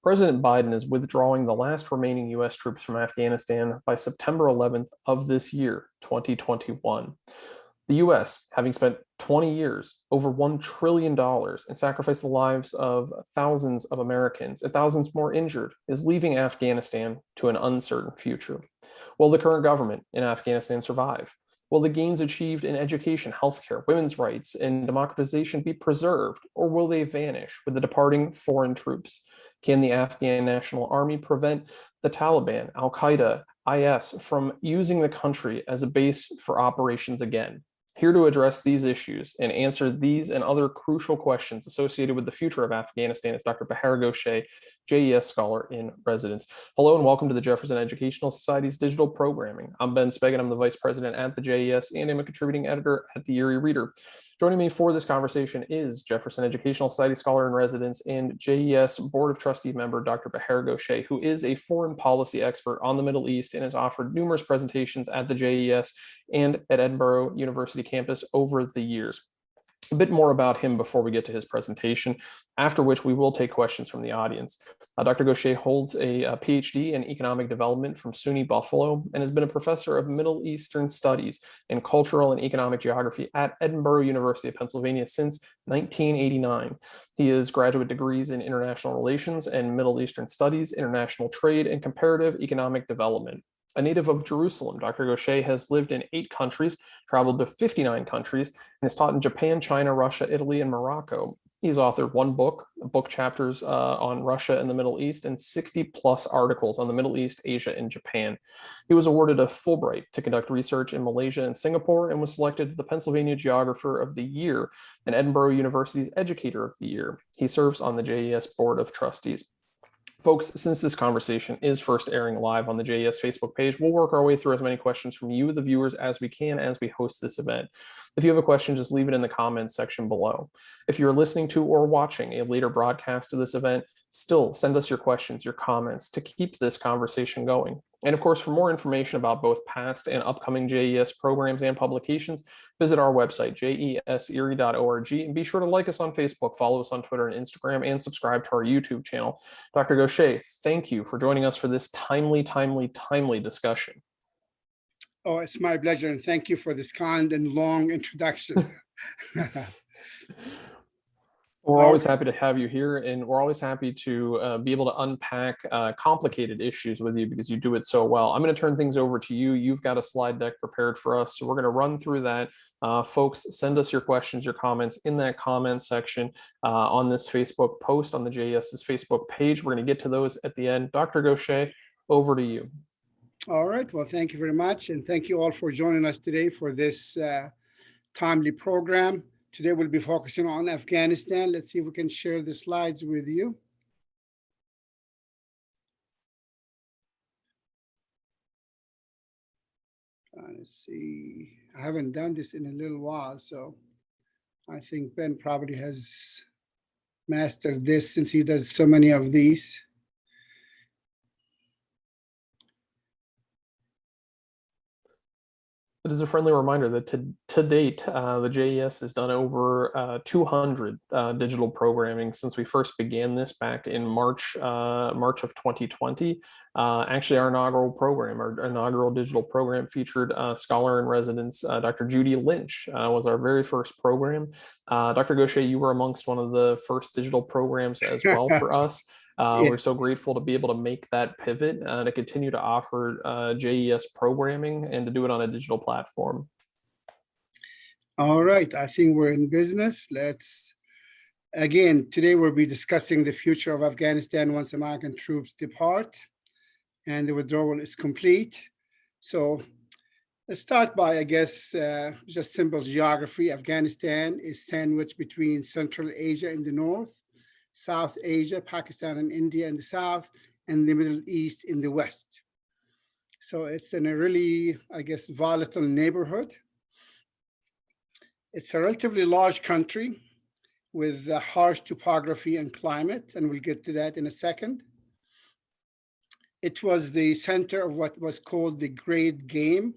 President Biden is withdrawing the last remaining U.S. troops from Afghanistan by September 11th of this year, 2021. The U.S., having spent 20 years, over $1 trillion, and sacrificed the lives of thousands of Americans and thousands more injured, is leaving Afghanistan to an uncertain future. Will the current government in Afghanistan survive? Will the gains achieved in education, healthcare, women's rights, and democratization be preserved, or will they vanish with the departing foreign troops? Can the Afghan National Army prevent the Taliban, Al Qaeda, IS from using the country as a base for operations again? Here to address these issues and answer these and other crucial questions associated with the future of Afghanistan is Dr. Bahar Goshay, JES Scholar in Residence. Hello and welcome to the Jefferson Educational Society's Digital Programming. I'm Ben Spegan, I'm the Vice President at the JES and I'm a contributing editor at the Erie Reader. Joining me for this conversation is Jefferson Educational Society Scholar in Residence and JES Board of Trustee member Dr. Bahar Goshay, who is a foreign policy expert on the Middle East and has offered numerous presentations at the JES and at Edinburgh University campus over the years. A bit more about him before we get to his presentation, after which we will take questions from the audience. Dr. Goshay holds a PhD in economic development from SUNY Buffalo and has been a professor of Middle Eastern studies and cultural and economic geography at Edinburgh University of Pennsylvania since 1989. He has graduate degrees in international relations and Middle Eastern studies, international trade, and comparative economic development. A native of Jerusalem, Dr. Goshay has lived in 8 countries, traveled to 59 countries, and has taught in Japan, China, Russia, Italy, and Morocco. He's authored one book chapters on Russia and the Middle East, and 60 plus articles on the Middle East, Asia, and Japan. He was awarded a Fulbright to conduct research in Malaysia and Singapore, and was selected the Pennsylvania Geographer of the Year and Edinburgh University's Educator of the Year. He serves on the JES Board of Trustees. Folks, since this conversation is first airing live on the JES Facebook page, we'll work our way through as many questions from you, the viewers, as we can as we host this event. If you have a question, just leave it in the comments section below. If you're listening to or watching a later broadcast of this event, still send us your questions, your comments to keep this conversation going. And of course, for more information about both past and upcoming JES programs and publications, visit our website, jeserie.org, and be sure to like us on Facebook, follow us on Twitter and Instagram, and subscribe to our YouTube channel. Dr. Goshay, thank you for joining us for this timely discussion. Oh, it's my pleasure, and thank you for this kind and long introduction. We're always happy to have you here, and we're always happy to be able to unpack complicated issues with you because you do it so well. I'm going to turn things over to you. You've got a slide deck prepared for us, so we're going to run through that. Folks, send us your questions, your comments in that comment section on this Facebook post on the JES's Facebook page. We're going to get to those at the end. Dr. Goshay, over to you. All right. Well, thank you very much, and thank you all for joining us today for this timely program. Today we'll be focusing on Afghanistan. Let's see if we can share the slides with you. Let's see. I haven't done this in a little while, so I think Ben probably has mastered this since he does so many of these. It is a friendly reminder that to date, the JES has done over 200 digital programming since we first began this back in March of 2020. Actually, our inaugural digital program featured Scholar in Residence, Dr. Judy Lynch was our very first program. Dr. Goshay, you were amongst one of the first digital programs as well for us. We're so grateful to be able to make that pivot to continue to offer JES programming and to do it on a digital platform. All right, I think we're in business. Today we'll be discussing the future of Afghanistan once American troops depart and the withdrawal is complete. So let's start by, I guess, just simple geography. Afghanistan is sandwiched between Central Asia in the north, South Asia, Pakistan and India in the south, and the Middle East in the west. So it's in a really, I guess, volatile neighborhood. It's a relatively large country with a harsh topography and climate, and we'll get to that in a second. It was the center of what was called the Great Game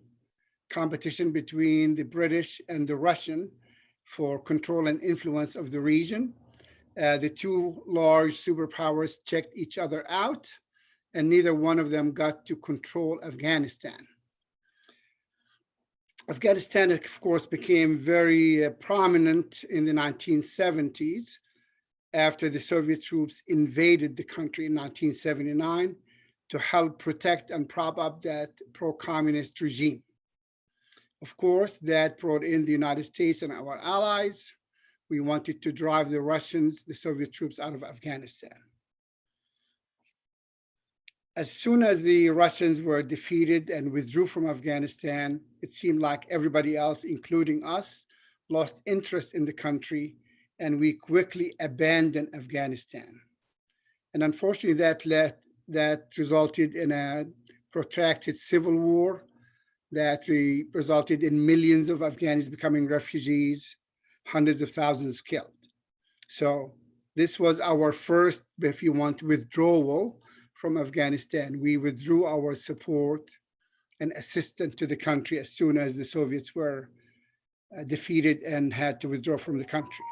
competition between the British and the Russian for control and influence of the region. The two large superpowers checked each other out, and neither one of them got to control Afghanistan. Afghanistan, of course, became very prominent in the 1970s after the Soviet troops invaded the country in 1979 to help protect and prop up that pro-communist regime. Of course, that brought in the United States and our allies. We wanted to drive the Russians, the Soviet troops, out of Afghanistan. As soon as the Russians were defeated and withdrew from Afghanistan, it seemed like everybody else, including us, lost interest in the country, and we quickly abandoned Afghanistan. And unfortunately, that resulted in a protracted civil war that resulted in millions of Afghans becoming refugees, hundreds of thousands killed. So this was our first, if you want, withdrawal from Afghanistan. We withdrew our support and assistance to the country as soon as the Soviets were defeated and had to withdraw from the country.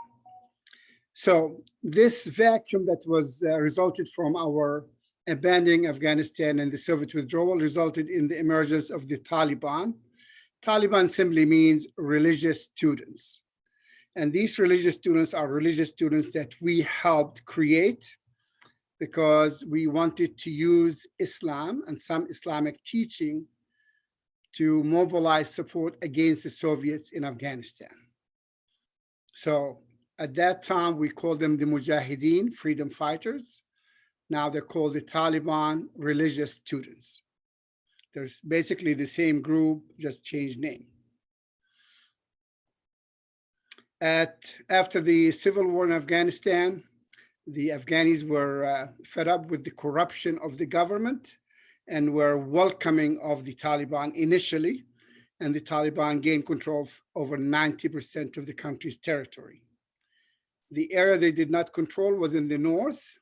So this vacuum that was resulted from our abandoning Afghanistan and the Soviet withdrawal resulted in the emergence of the Taliban. Taliban simply means religious students. And these religious students are religious students that we helped create because we wanted to use Islam and some Islamic teaching to mobilize support against the Soviets in Afghanistan. So at that time, we called them the Mujahideen, freedom fighters. Now they're called the Taliban religious students. There's basically the same group, just changed name. After the civil war in Afghanistan, the Afghanis were fed up with the corruption of the government and were welcoming of the Taliban initially, and the Taliban gained control of over 90% of the country's territory. The area they did not control was in the north,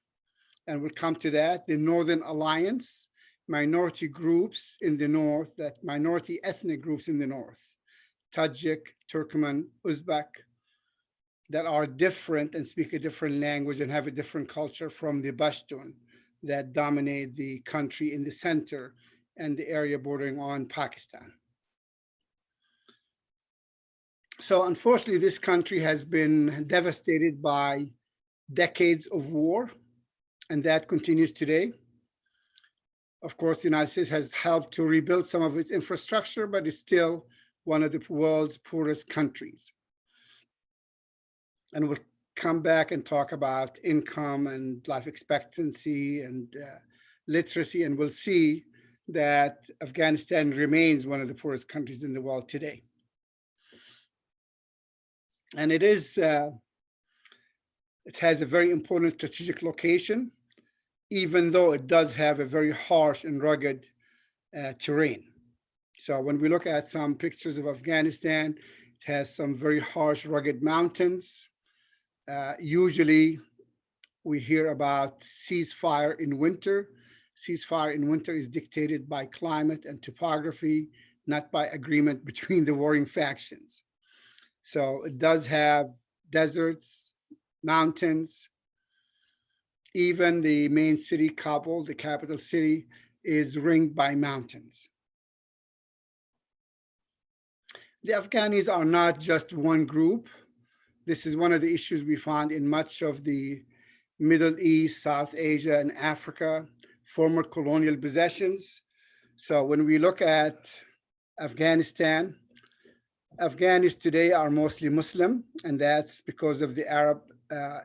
and we'll come to that. The Northern Alliance, minority groups in the north, that minority ethnic groups in the north, Tajik, Turkmen, Uzbek, that are different and speak a different language and have a different culture from the Pashtun that dominate the country in the center and the area bordering on Pakistan. So unfortunately, this country has been devastated by decades of war, and that continues today. Of course, the United States has helped to rebuild some of its infrastructure, but it's still one of the world's poorest countries. And we'll come back and talk about income and life expectancy and literacy, and we'll see that Afghanistan remains one of the poorest countries in the world today. And it has a very important strategic location, even though it does have a very harsh and rugged terrain. So when we look at some pictures of Afghanistan, it has some very harsh, rugged mountains. Usually we hear about ceasefire in winter. Ceasefire in winter is dictated by climate and topography, not by agreement between the warring factions. So it does have deserts, mountains. Even the main city, Kabul, the capital city, is ringed by mountains. The Afghanis are not just one group. This is one of the issues we find in much of the Middle East, South Asia, and Africa, former colonial possessions. So when we look at Afghanistan, Afghanis today are mostly Muslim, and that's because of the Arab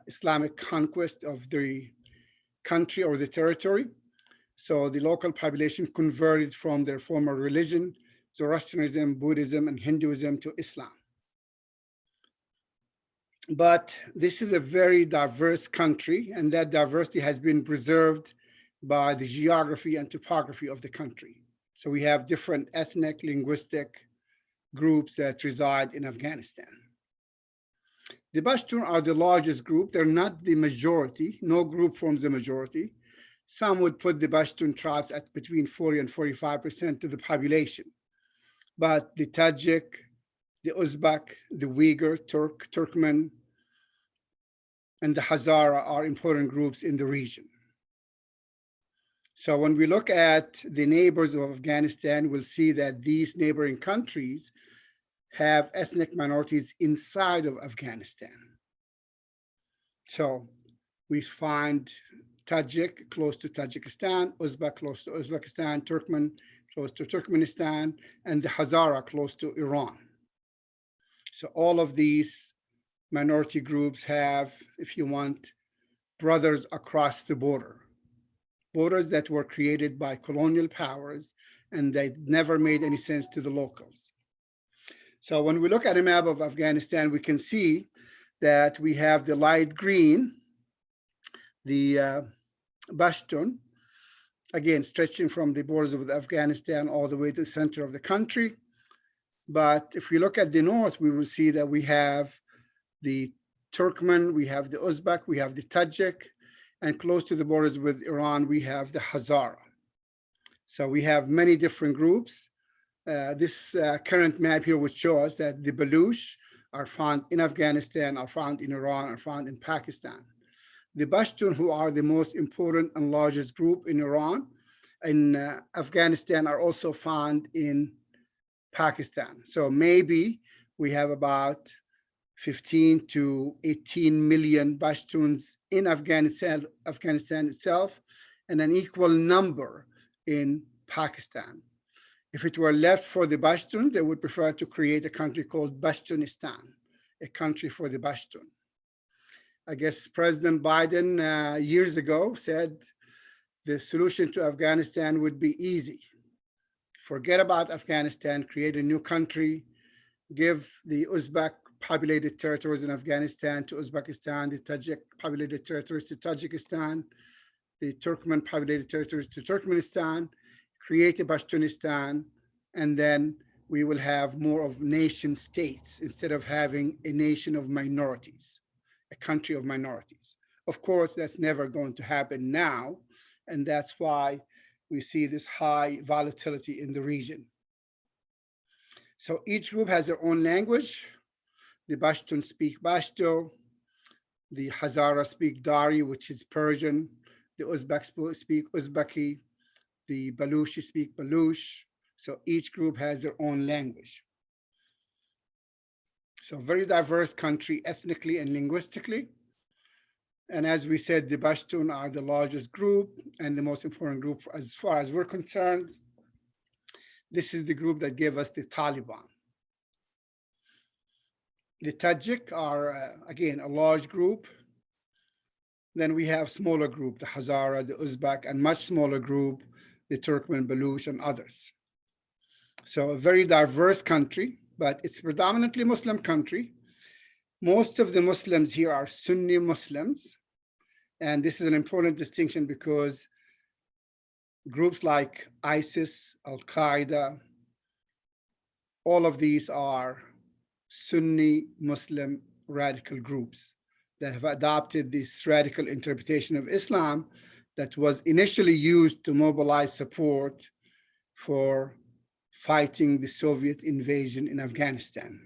Islamic conquest of the country or the territory. So the local population converted from their former religion, Zoroastrianism, Buddhism, and Hinduism to Islam. But this is a very diverse country, and that diversity has been preserved by the geography and topography of the country. So we have different ethnic, linguistic groups that reside in Afghanistan. The Pashtun are the largest group. They're not the majority. No group forms the majority. Some would put the Pashtun tribes at between 40 and 45% of the population. But the Tajik, the Uzbek, the Uyghur, Turkmen, and the Hazara are important groups in the region. So when we look at the neighbors of Afghanistan, we'll see that these neighboring countries have ethnic minorities inside of Afghanistan. So we find Tajik close to Tajikistan, Uzbek close to Uzbekistan, Turkmen close to Turkmenistan, and the Hazara close to Iran. So all of these minority groups have, if you want, brothers across the border. Borders that were created by colonial powers, and they never made any sense to the locals. So when we look at a map of Afghanistan, we can see that we have the light green, the Pashtun, again, stretching from the borders of Afghanistan all the way to the center of the country. But if we look at the north, we will see that we have the Turkmen, we have the Uzbek, we have the Tajik, and close to the borders with Iran, we have the Hazara. So we have many different groups. This current map here would show us that the Baluch are found in Afghanistan, are found in Iran, are found in Pakistan. The Pashtun, who are the most important and largest group in Iran and Afghanistan, are also found in Pakistan. So maybe we have about 15 to 18 million Pashtuns in Afghanistan itself, and an equal number in Pakistan. If it were left for the Pashtuns, they would prefer to create a country called Pashtunistan, a country for the Pashtun. I guess President Biden years ago said the solution to Afghanistan would be easy. Forget about Afghanistan, create a new country, give the Uzbek populated territories in Afghanistan to Uzbekistan, the Tajik populated territories to Tajikistan, the Turkmen populated territories to Turkmenistan, create a Pashtunistan, and then we will have more of nation states instead of having a nation of minorities, a country of minorities. Of course, that's never going to happen now, and that's why we see this high volatility in the region. So each group has their own language. The Pashtun speak Pashto, the Hazara speak Dari, which is Persian, the Uzbeks speak Uzbeki, the Baluchi speak Baluch. So each group has their own language. So very diverse country ethnically and linguistically. And as we said, the Pashtun are the largest group and the most important group as far as we're concerned. This is the group that gave us the Taliban. The Tajik are, again, a large group. Then we have smaller group, the Hazara, the Uzbek, and much smaller group, the Turkmen, Baluch, and others. So a very diverse country, but it's predominantly Muslim country. Most of the Muslims here are Sunni Muslims. And this is an important distinction because groups like ISIS, Al-Qaeda, all of these are Sunni Muslim radical groups that have adopted this radical interpretation of Islam that was initially used to mobilize support for fighting the Soviet invasion in Afghanistan.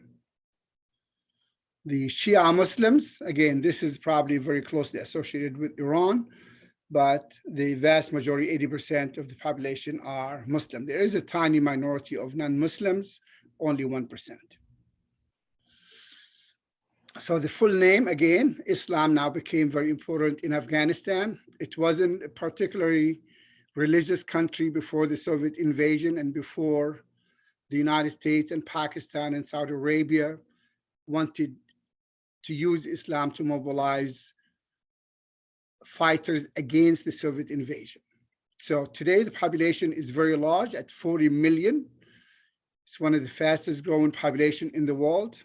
The Shia Muslims, again, this is probably very closely associated with Iran, but the vast majority, 80% of the population are Muslim. There is a tiny minority of non-Muslims, only 1%. So the full name, again, Islam now became very important in Afghanistan. It wasn't a particularly religious country before the Soviet invasion and before the United States and Pakistan and Saudi Arabia wanted to use Islam to mobilize fighters against the Soviet invasion. So today the population is very large at 40 million. It's one of the fastest growing population in the world.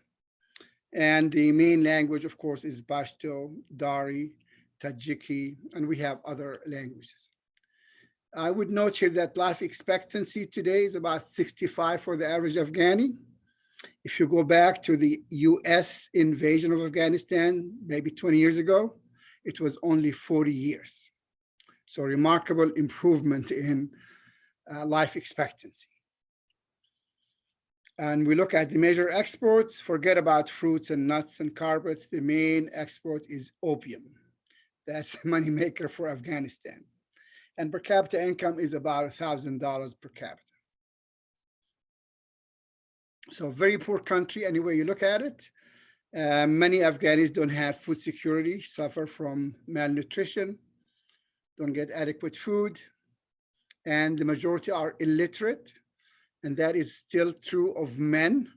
And the main language, of course, is Pashto, Dari, Tajiki, and we have other languages. I would note here that life expectancy today is about 65 for the average Afghani. If you go back to the US invasion of Afghanistan, maybe 20 years ago, it was only 40 years. So remarkable improvement in life expectancy. And we look at the major exports, forget about fruits and nuts and carpets. The main export is opium. That's the money maker for Afghanistan. And per capita income is about $1,000 per capita. So very poor country, any way you look at it. Many Afghanis don't have food security, suffer from malnutrition, don't get adequate food, and the majority are illiterate, and that is still true of men.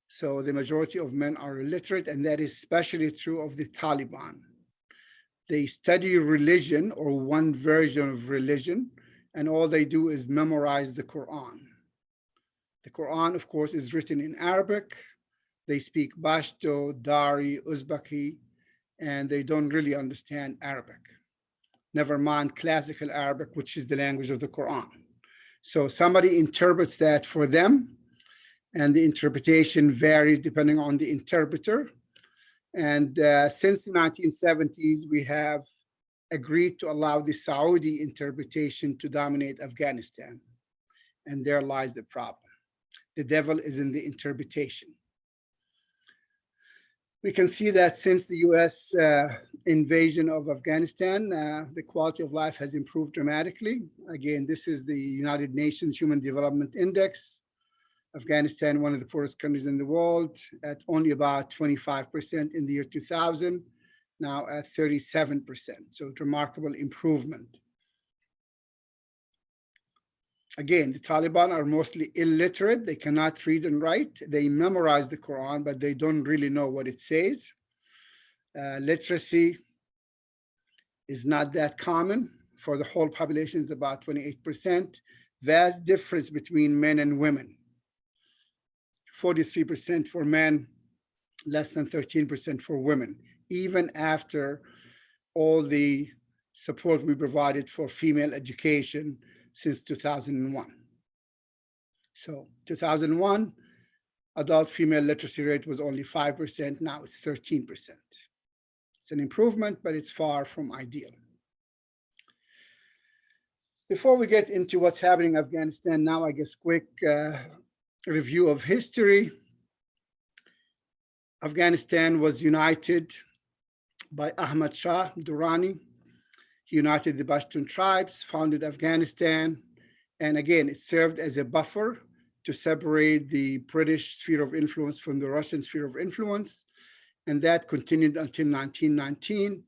So the majority of men are illiterate, and that is especially true of the Taliban. They study religion or one version of religion, and all they do is memorize the Quran. The Quran, of course, is written in Arabic. They speak Pashto, Dari, Uzbeki, and they don't really understand Arabic. Never mind classical Arabic, which is the language of the Quran. So somebody interprets that for them, and the interpretation varies depending on the interpreter. And since the 1970s, we have agreed to allow the Saudi interpretation to dominate Afghanistan. And there lies the problem. The devil is in the interpretation. We can see that since the US invasion of Afghanistan, the quality of life has improved dramatically. Again, this is the United Nations Human Development Index. Afghanistan, one of the poorest countries in the world, at only about 25% in the year 2000, now at 37%. So remarkable improvement. Again, the Taliban are mostly illiterate. They cannot read and write. They memorize the Quran, but they don't really know what it says. Literacy is not that common. For the whole population, is about 28%. Vast difference between men and women. 43% for men, less than 13% for women, even after all the support we provided for female education since 2001. So 2001, adult female literacy rate was only 5%, now it's 13%. It's an improvement, but it's far from ideal. Before we get into what's happening in Afghanistan now, I guess quick review of history. Afghanistan was united by Ahmad Shah Durrani. He united the Pashtun tribes, founded Afghanistan, and again, it served as a buffer to separate the British sphere of influence from the Russian sphere of influence, and that continued until 1919.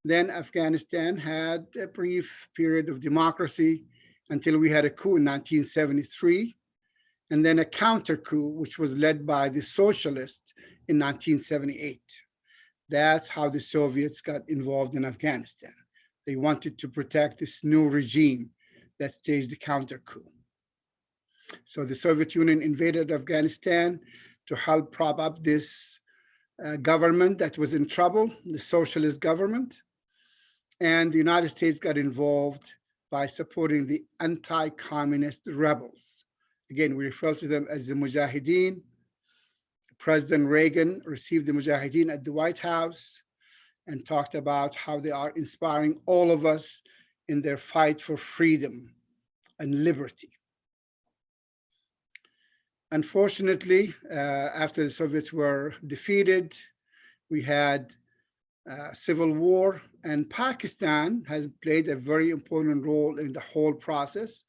Then Afghanistan had a brief period of democracy until we had a coup in 1973, and then a counter coup, which was led by the socialists in 1978. That's how the Soviets got involved in Afghanistan. They wanted to protect this new regime that staged the counter coup. So the Soviet Union invaded Afghanistan to help prop up this government that was in trouble, the socialist government. And the United States got involved by supporting the anti-communist rebels. Again, we refer to them as the Mujahideen. President Reagan received the Mujahideen at the White House and talked about how they are inspiring all of us in their fight for freedom and liberty. Unfortunately, after the Soviets were defeated, we had civil war, and Pakistan has played a very important role in the whole process.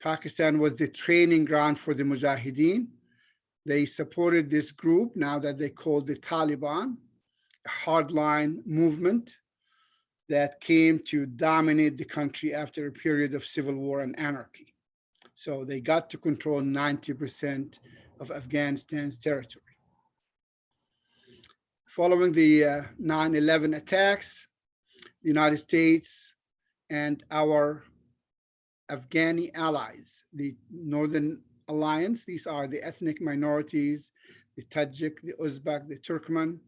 Pakistan was the training ground for the Mujahideen. They supported this group, now that they call the Taliban, a hardline movement that came to dominate the country after a period of civil war and anarchy. So they got to control 90% of Afghanistan's territory. Following the 9/11 attacks, the United States and our Afghani allies, the Northern Alliance, these are the ethnic minorities, the Tajik, the Uzbek, the Turkmen,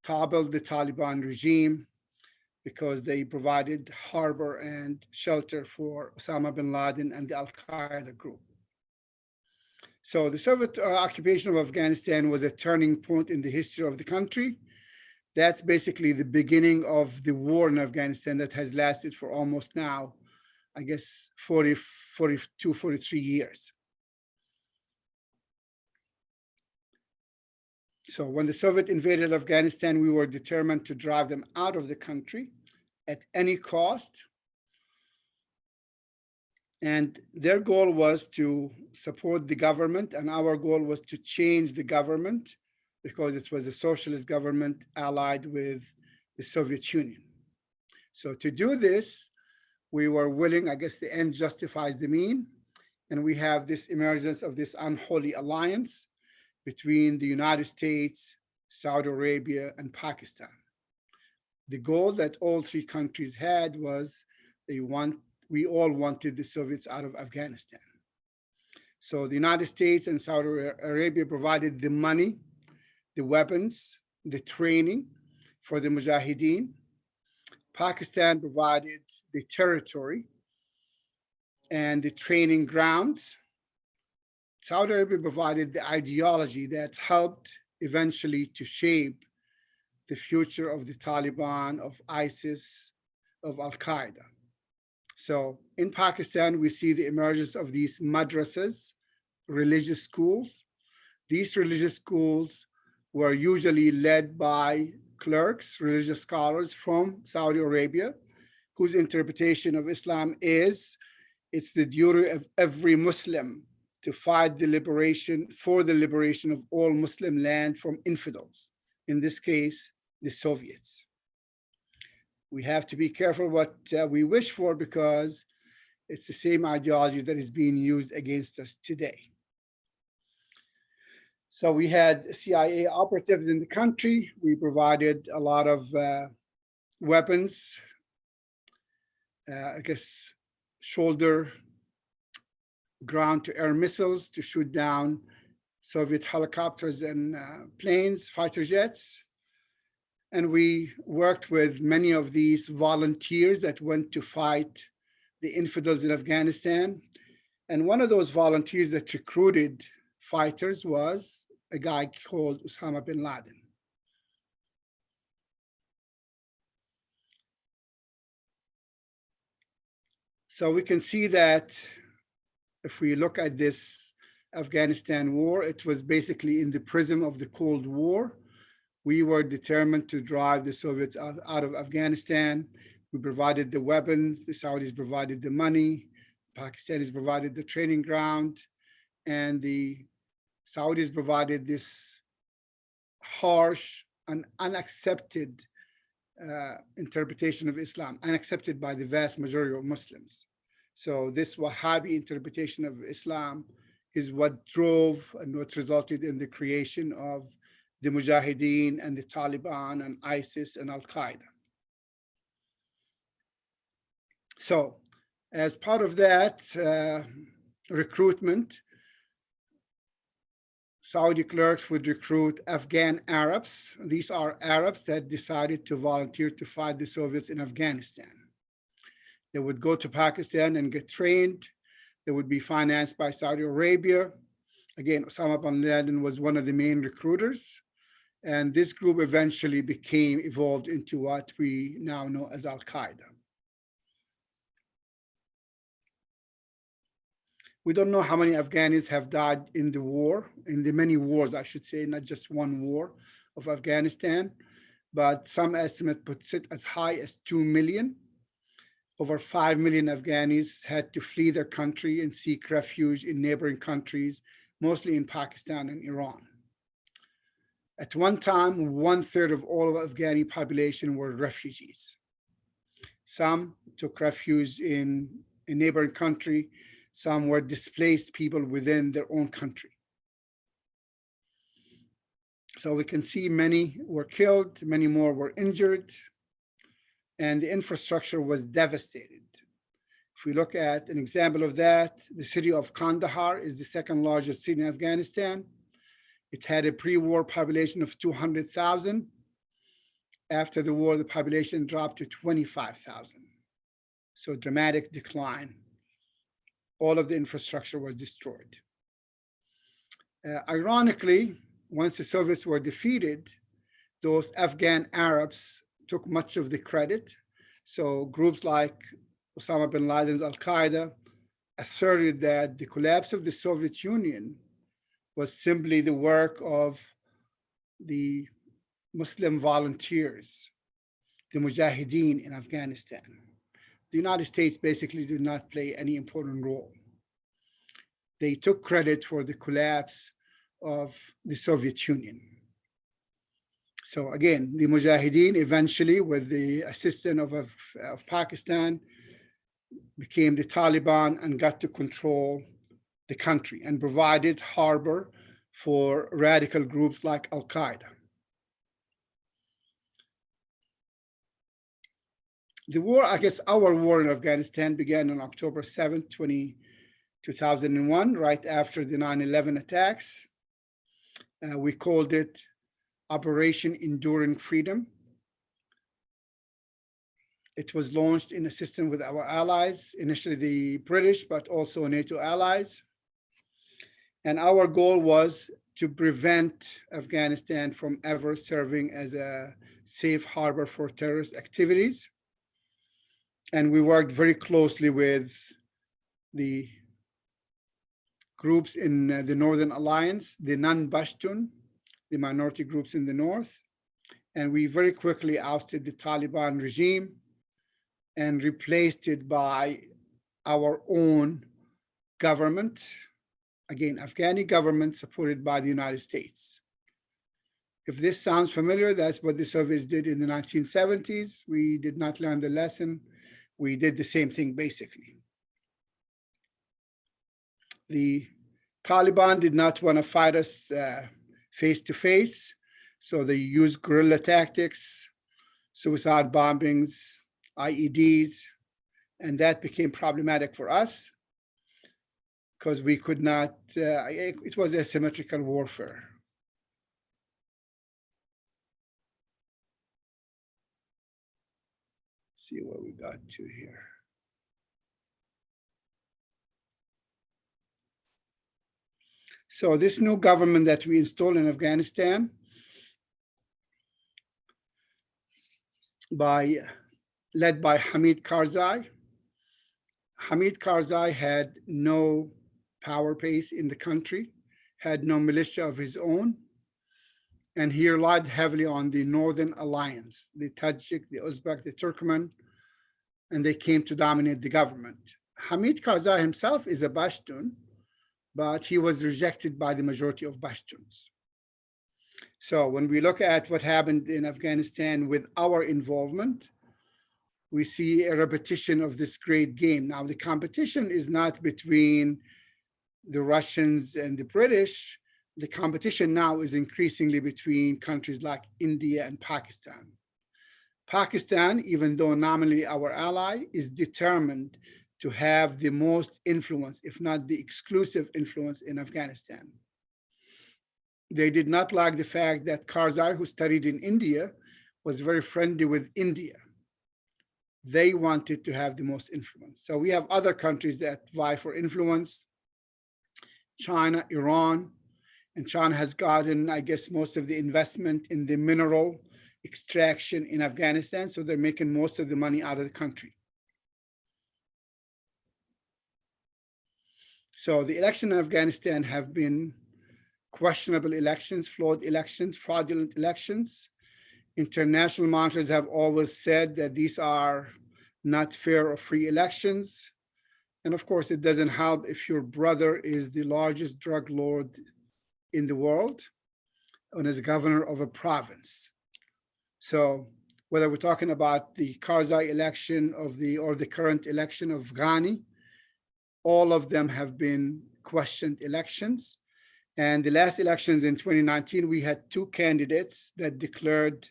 toppled the Taliban regime because they provided harbor and shelter for Osama bin Laden and the Al-Qaeda group. So the Soviet occupation of Afghanistan was a turning point in the history of the country. That's basically the beginning of the war in Afghanistan that has lasted for almost now, I guess, 42, 43 years. So when the Soviet invaded Afghanistan, we were determined to drive them out of the country at any cost. And their goal was to support the government, and our goal was to change the government because it was a socialist government allied with the Soviet Union. So to do this, we were willing, I guess the end justifies the mean, and we have this emergence of this unholy alliance between the United States, Saudi Arabia, and Pakistan. The goal that all three countries had was we all wanted the Soviets out of Afghanistan. So the United States and Saudi Arabia provided the money, the weapons, the training for the Mujahideen. Pakistan provided the territory and the training grounds. Saudi Arabia provided the ideology that helped eventually to shape the future of the Taliban, of ISIS, of Al-Qaeda. So in Pakistan, we see the emergence of these madrasas, religious schools. These religious schools were usually led by clerks, religious scholars from Saudi Arabia, whose interpretation of Islam is it's the duty of every Muslim to fight for the liberation of all Muslim land from infidels, in this case, the Soviets. We have to be careful what we wish for because it's the same ideology that is being used against us today. So we had CIA operatives in the country. We provided a lot of weapons, I guess, shoulder ground-to-air missiles to shoot down Soviet helicopters and planes, fighter jets. And we worked with many of these volunteers that went to fight the infidels in Afghanistan. And one of those volunteers that recruited fighters was a guy called Osama bin Laden. So we can see that if we look at this Afghanistan war, it was basically in the prism of the Cold War. We were determined to drive the Soviets out of Afghanistan. We provided the weapons, the Saudis provided the money, the Pakistanis provided the training ground, and the Saudis provided this harsh and unaccepted interpretation of Islam, unaccepted by the vast majority of Muslims. So this Wahhabi interpretation of Islam is what drove and what resulted in the creation of the Mujahideen and the Taliban and ISIS and Al-Qaeda. So as part of that recruitment, Saudi clerks would recruit Afghan Arabs. These are Arabs that decided to volunteer to fight the Soviets in Afghanistan. They would go to Pakistan and get trained. They would be financed by Saudi Arabia. Again, Osama bin Laden was one of the main recruiters. And this group eventually evolved into what we now know as Al-Qaeda. We don't know how many Afghanis have died in the war, in the many wars, I should say, not just one war of Afghanistan, but some estimate puts it as high as 2 million. Over 5 million Afghanis had to flee their country and seek refuge in neighboring countries, mostly in Pakistan and Iran. At one time, 1/3 of all of Afghani population were refugees. Some took refuge in a neighboring country. Some were displaced people within their own country. So we can see many were killed, many more were injured, and the infrastructure was devastated. If we look at an example of that, the city of Kandahar is the second largest city in Afghanistan. It had a pre-war population of 200,000. After the war, the population dropped to 25,000. So dramatic decline. All of the infrastructure was destroyed. Ironically, once the Soviets were defeated, those Afghan Arabs took much of the credit. So groups like Osama bin Laden's Al-Qaeda asserted that the collapse of the Soviet Union was simply the work of the Muslim volunteers, the Mujahideen in Afghanistan. The United States basically did not play any important role. They took credit for the collapse of the Soviet Union. So again, the Mujahideen eventually, with the assistance of Pakistan, became the Taliban and got to control the country and provided harbor for radical groups like Al-Qaeda. The war, I guess our war in Afghanistan began on October 7, 2001, right after the 9/11 attacks. We called it Operation Enduring Freedom. It was launched in assistance with our allies, initially the British, but also NATO allies. And our goal was to prevent Afghanistan from ever serving as a safe harbor for terrorist activities. And we worked very closely with the groups in the Northern Alliance, the non-Pashtun, the minority groups in the north. And we very quickly ousted the Taliban regime and replaced it by our own government. Again, Afghani government supported by the United States. If this sounds familiar, that's what the Soviets did in the 1970s. We did not learn the lesson. We did the same thing, basically. The Taliban did not want to fight us face to face, so they used guerrilla tactics, suicide bombings, IEDs, and that became problematic for us because we could not, it was asymmetrical warfare. See what we got to here. So this new government that we installed in Afghanistan led by Hamid Karzai. Hamid Karzai had no power base in the country, had no militia of his own, and he relied heavily on the Northern Alliance, the Tajik, the Uzbek, the Turkmen, and they came to dominate the government. Hamid Karzai himself is a Pashtun, but he was rejected by the majority of Pashtuns. So when we look at what happened in Afghanistan with our involvement, we see a repetition of this great game. Now, the competition is not between the Russians and the British. The competition now is increasingly between countries like India and Pakistan. Pakistan, even though nominally our ally, is determined to have the most influence, if not the exclusive influence in Afghanistan. They did not like the fact that Karzai, who studied in India, was very friendly with India. They wanted to have the most influence. So we have other countries that vie for influence, China, Iran, and China has gotten, I guess, most of the investment in the mineral extraction in Afghanistan, so they're making most of the money out of the country. So the election in Afghanistan have been questionable elections, flawed elections, fraudulent elections. International monitors have always said that these are not fair or free elections. And of course, it doesn't help if your brother is the largest drug lord in the world and is governor of a province. So whether we're talking about the Karzai election or the current election of Ghani, all of them have been questioned elections. And the last elections in 2019, we had two candidates that declared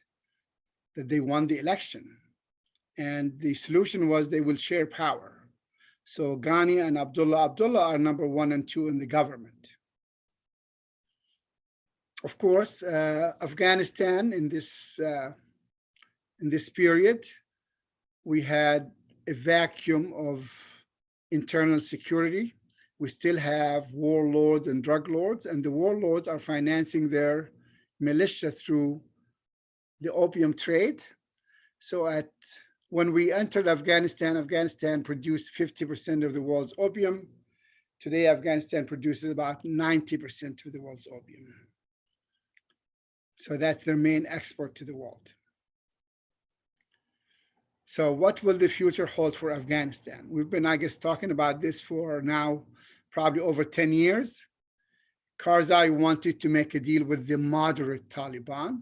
that they won the election. And the solution was they will share power. So Ghani and Abdullah are number 1 and 2 in the government. Of course, Afghanistan in this period, we had a vacuum of internal security. We still have warlords and drug lords, and the warlords are financing their militia through the opium trade. So when we entered Afghanistan, Afghanistan produced 50% of the world's opium. Today, Afghanistan produces about 90% of the world's opium. So that's their main export to the world. So what will the future hold for Afghanistan? We've been, I guess, talking about this for now probably over 10 years. Karzai wanted to make a deal with the moderate Taliban.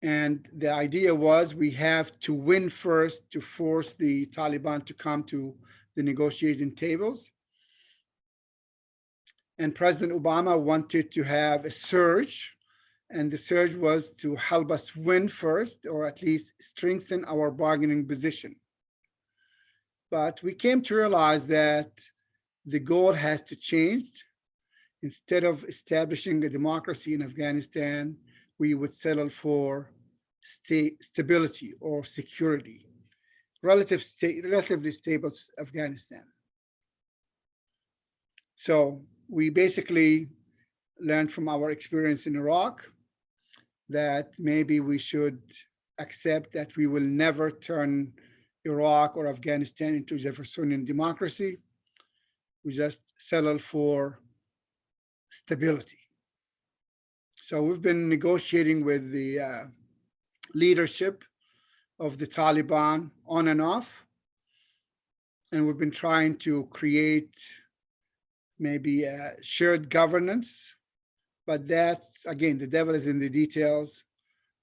And the idea was we have to win first to force the Taliban to come to the negotiating tables. And President Obama wanted to have a surge, and the surge was to help us win first, or at least strengthen our bargaining position. But we came to realize that the goal has to change. Instead of establishing a democracy in Afghanistan, we would settle for stability or security, relatively stable Afghanistan. So we basically learned from our experience in Iraq that maybe we should accept that we will never turn Iraq or Afghanistan into Jeffersonian democracy. We just settle for stability. So we've been negotiating with the leadership of the Taliban on and off, and we've been trying to create maybe a shared governance, but that's, again, the devil is in the details.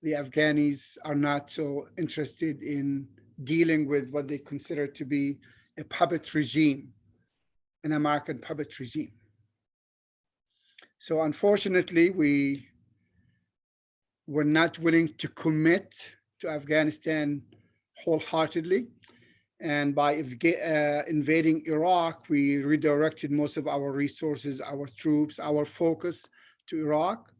The Afghanis are not so interested in dealing with what they consider to be a puppet regime, an American puppet regime. So unfortunately, we were not willing to commit to Afghanistan wholeheartedly. And by invading Iraq, we redirected most of our resources, our troops, our focus to Iraq.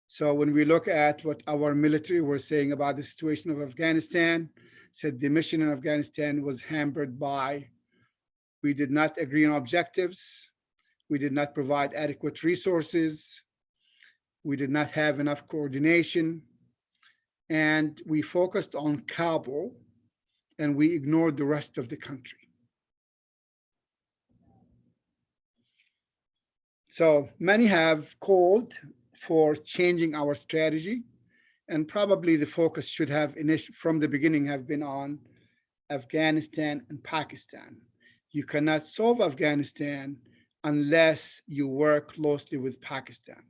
So when we look at what our military were saying about the situation of Afghanistan, said the mission in Afghanistan was hampered by, we did not agree on objectives, we did not provide adequate resources, we did not have enough coordination, and we focused on Kabul and we ignored the rest of the country. So many have called for changing our strategy, and probably the focus should have from the beginning have been on Afghanistan and Pakistan. You cannot solve Afghanistan unless you work closely with Pakistan.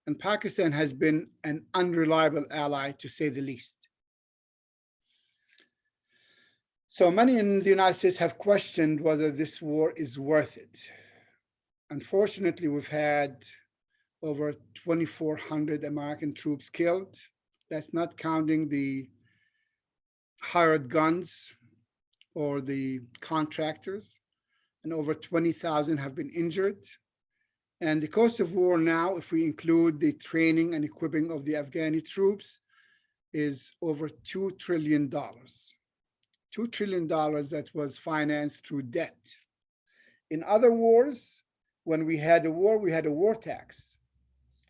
And Pakistan has been an unreliable ally, to say the least. So many in the United States have questioned whether this war is worth it. Unfortunately, we've had over 2,400 American troops killed. That's not counting the hired guns or the contractors, and over 20,000 have been injured. And the cost of war now, if we include the training and equipping of the Afghani troops, is over $2 trillion. $2 trillion that was financed through debt. In other wars, when we had a war, we had a war tax.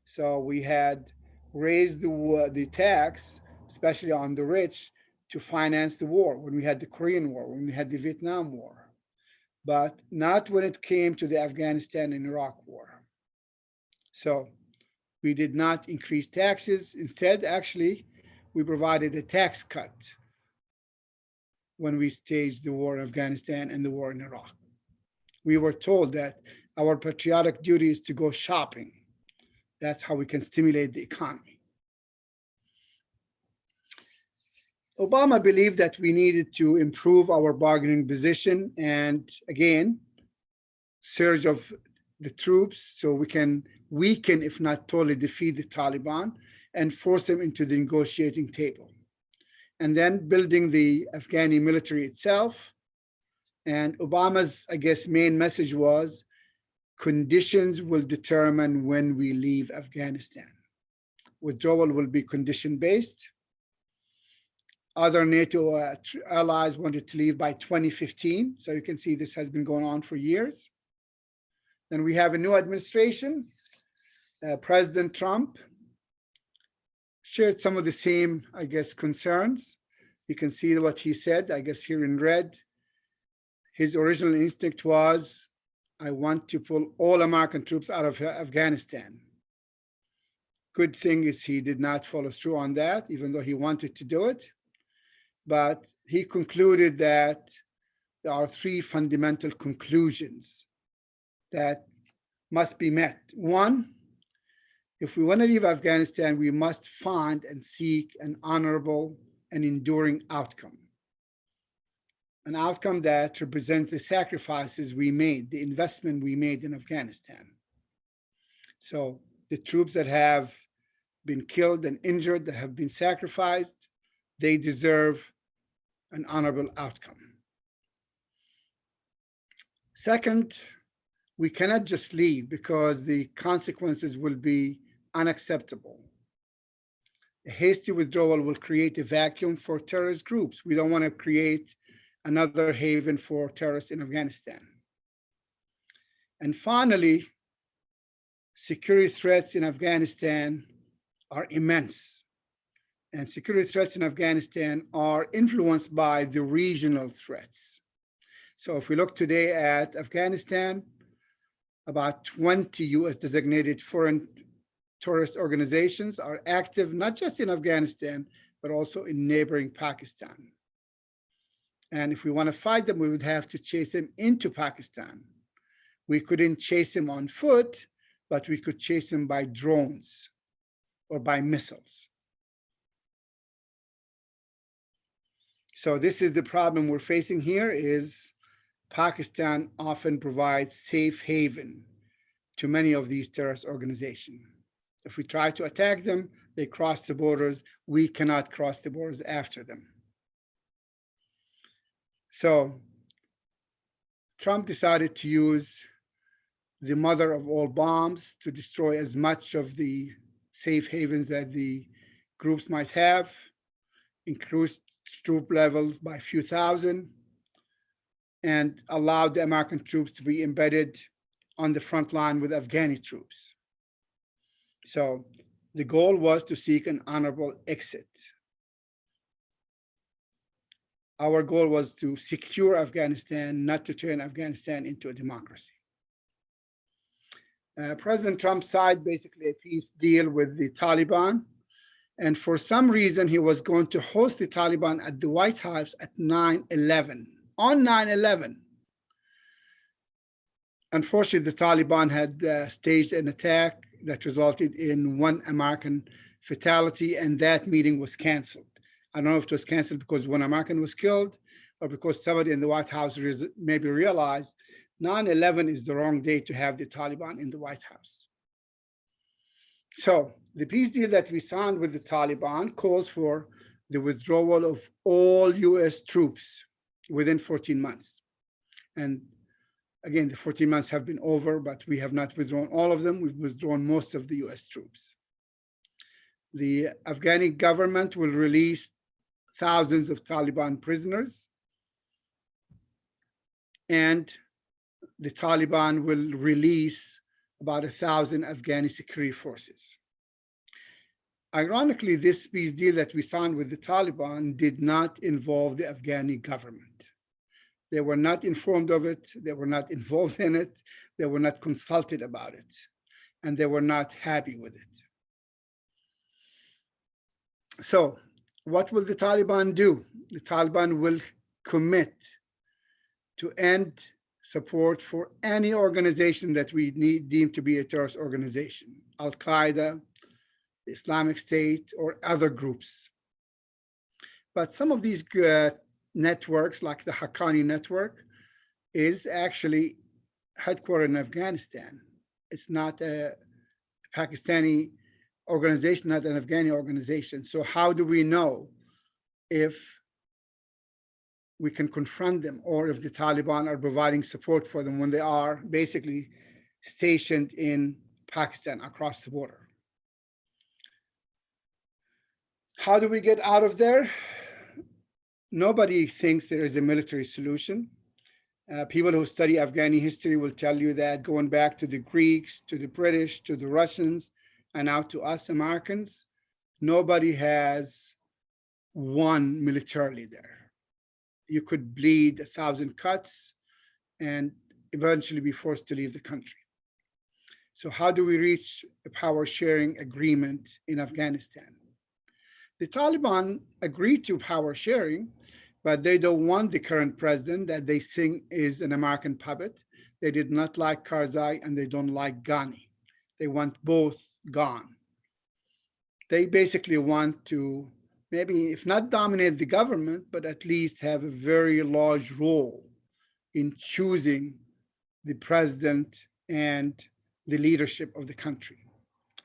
So we had raised the tax, especially on the rich, to finance the war. When we had the Korean War, when we had the Vietnam War, but not when it came to the Afghanistan and Iraq War. So we did not increase taxes. Instead, actually, we provided a tax cut when we staged the war in Afghanistan and the war in Iraq. We were told that our patriotic duty is to go shopping. That's how we can stimulate the economy. Obama believed that we needed to improve our bargaining position and, again, surge of the troops so we can weaken, if not totally defeat the Taliban and force them into the negotiating table. And then building the Afghani military itself. And Obama's, I guess, main message was conditions will determine when we leave Afghanistan. Withdrawal will be condition-based. Other NATO allies wanted to leave by 2015. So you can see this has been going on for years. Then we have a new administration. President Trump shared some of the same, I guess, concerns. You can see what he said, I guess, here in red. His original instinct was, I want to pull all American troops out of Afghanistan. Good thing is he did not follow through on that, even though he wanted to do it. But he concluded that there are three fundamental conclusions that must be met. One, if we want to leave Afghanistan, we must find and seek an honorable and enduring outcome. An outcome that represents the sacrifices we made, the investment we made in Afghanistan. So the troops that have been killed and injured, that have been sacrificed, they deserve an honorable outcome. Second, we cannot just leave because the consequences will be unacceptable. A hasty withdrawal will create a vacuum for terrorist groups. We don't want to create another haven for terrorists in Afghanistan. And finally, security threats in Afghanistan are immense. And security threats in Afghanistan are influenced by the regional threats. So if we look today at Afghanistan, about 20 US designated foreign terrorist organizations are active, not just in Afghanistan, but also in neighboring Pakistan. And if we want to fight them, we would have to chase them into Pakistan. We couldn't chase them on foot, but we could chase them by drones or by missiles. So this is the problem we're facing here is Pakistan often provides safe haven to many of these terrorist organizations. If we try to attack them, they cross the borders. We cannot cross the borders after them. So Trump decided to use the mother of all bombs to destroy as much of the safe havens that the groups might have, increase troop levels by a few thousand, and allowed the American troops to be embedded on the front line with Afghani troops. So the goal was to seek an honorable exit. Our goal was to secure Afghanistan, not to turn Afghanistan into a democracy. President Trump signed basically a peace deal with the Taliban. And for some reason, he was going to host the Taliban at the White House at 9/11, on 9/11. Unfortunately, the Taliban had staged an attack that resulted in one American fatality, and that meeting was canceled. I don't know if it was canceled because one American was killed or because somebody in the White House maybe realized 9/11 is the wrong day to have the Taliban in the White House. So the peace deal that we signed with the Taliban calls for the withdrawal of all US troops within 14 months. And again, the 14 months have been over, but we have not withdrawn all of them. We've withdrawn most of the US troops. The Afghani government will release thousands of Taliban prisoners, and the Taliban will release about 1,000 Afghani security forces. Ironically, this peace deal that we signed with the Taliban did not involve the Afghani government. They were not informed of it. They were not involved in it. They were not consulted about it. And they were not happy with it. So what will the Taliban do? The Taliban will commit to end support for any organization that we deem to be a terrorist organization, Al-Qaeda, the Islamic State, or other groups. But some of these networks, like the Haqqani network, is actually headquartered in Afghanistan. It's not a Pakistani organization, not an Afghani organization. So how do we know if we can confront them or if the Taliban are providing support for them when they are basically stationed in Pakistan across the border? How do we get out of there? Nobody thinks there is a military solution. People who study Afghani history will tell you that going back to the Greeks, to the British, to the Russians, and now to us Americans, nobody has won militarily there. You could bleed 1,000 cuts and eventually be forced to leave the country. So how do we reach a power sharing agreement in Afghanistan? The Taliban agreed to power sharing, but they don't want the current president that they think is an American puppet. They did not like Karzai and they don't like Ghani. They want both gone. They basically want to maybe, if not dominate the government, but at least have a very large role in choosing the president and the leadership of the country.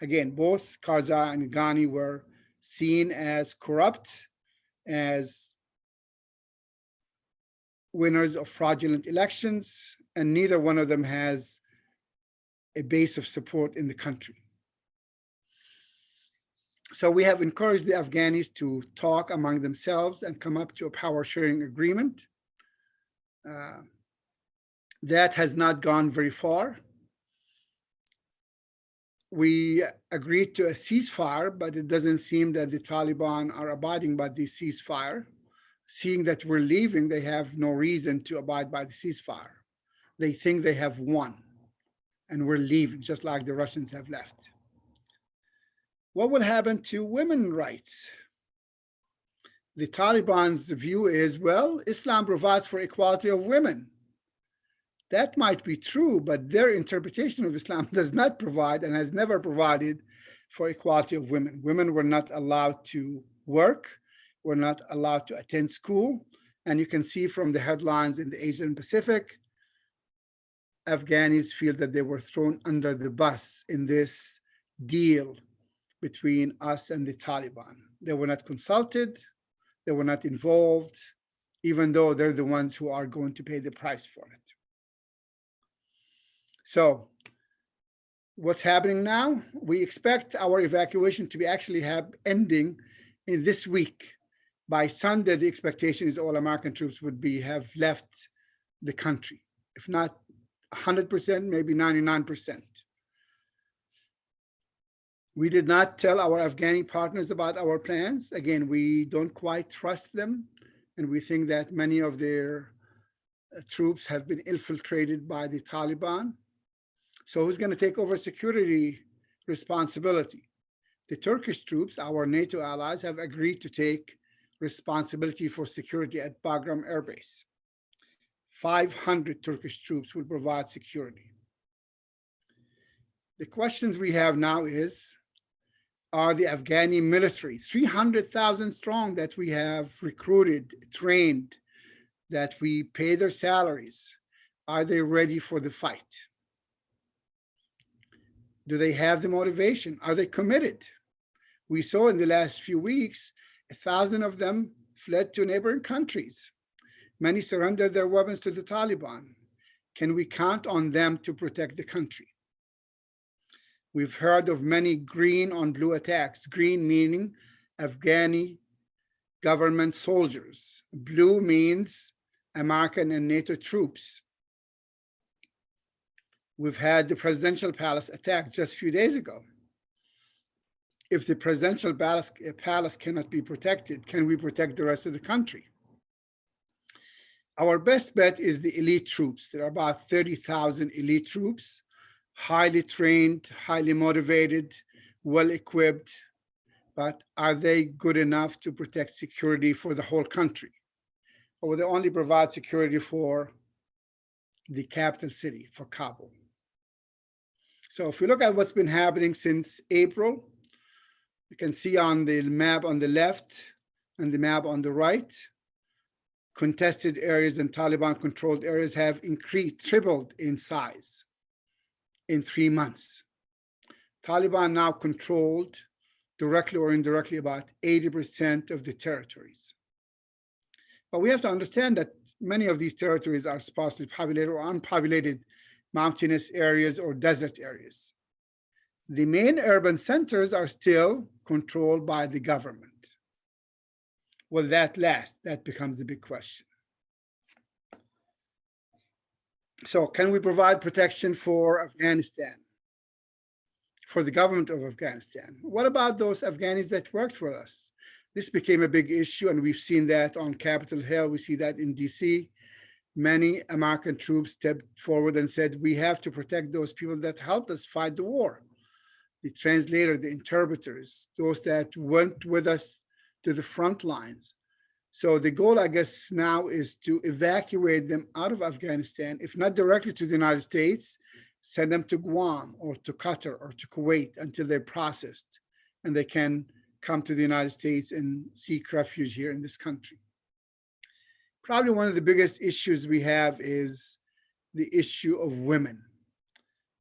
Again, both Karzai and Ghani were seen as corrupt, as winners of fraudulent elections, and neither one of them has a base of support in the country. So we have encouraged the Afghanis to talk among themselves and come up to a power sharing agreement. That has not gone very far. We agreed to a ceasefire, but it doesn't seem that the Taliban are abiding by the ceasefire. Seeing that we're leaving, they have no reason to abide by the ceasefire. They think they have won and we're leaving, just like the Russians have left. What will happen to women's rights? The Taliban's view is, well, Islam provides for equality of women. That might be true, but their interpretation of Islam does not provide and has never provided for equality of women. Women were not allowed to work, were not allowed to attend school. And you can see from the headlines in the Asian Pacific, Afghanis feel that they were thrown under the bus in this deal between us and the Taliban. They were not consulted, they were not involved, even though they're the ones who are going to pay the price for it. So what's happening now? We expect our evacuation to be actually ending in this week. By Sunday, the expectation is all American troops would have left the country. If not 100%, maybe 99%. We did not tell our Afghani partners about our plans. Again, we don't quite trust them. And we think that many of their troops have been infiltrated by the Taliban. So who's going to take over security responsibility? The Turkish troops, our NATO allies, have agreed to take responsibility for security at Bagram Air Base. 500 Turkish troops will provide security. The questions we have now is, are the Afghani military, 300,000 strong that we have recruited, trained, that we pay their salaries, are they ready for the fight? Do they have the motivation? Are they committed? We saw in the last few weeks, 1,000 of them fled to neighboring countries. Many surrendered their weapons to the Taliban. Can we count on them to protect the country? We've heard of many green on blue attacks, green meaning Afghani government soldiers. Blue means American and NATO troops. We've had the presidential palace attacked just a few days ago. If the presidential palace cannot be protected, can we protect the rest of the country? Our best bet is the elite troops. There are about 30,000 elite troops, highly trained, highly motivated, well-equipped, but are they good enough to protect security for the whole country? Or will they only provide security for the capital city, for Kabul? So if we look at what's been happening since April, you can see on the map on the left and the map on the right, contested areas and Taliban-controlled areas have tripled in size in 3 months. Taliban now controlled, directly or indirectly, about 80% of the territories. But we have to understand that many of these territories are sparsely populated or unpopulated mountainous areas or desert areas. The main urban centers are still controlled by the government. Will that last? That becomes the big question. So can we provide protection for Afghanistan, for the government of Afghanistan? What about those Afghanis that worked for us? This became a big issue, and we've seen that on Capitol Hill. We see that in DC. many American troops stepped forward and said, we have to protect those people that helped us fight the war. The translator, the interpreters, those that went with us to the front lines. So the goal, I guess, now is to evacuate them out of Afghanistan, if not directly to the United States, send them to Guam or to Qatar or to Kuwait until they're processed and they can come to the United States and seek refuge here in this country. Probably one of the biggest issues we have is the issue of women.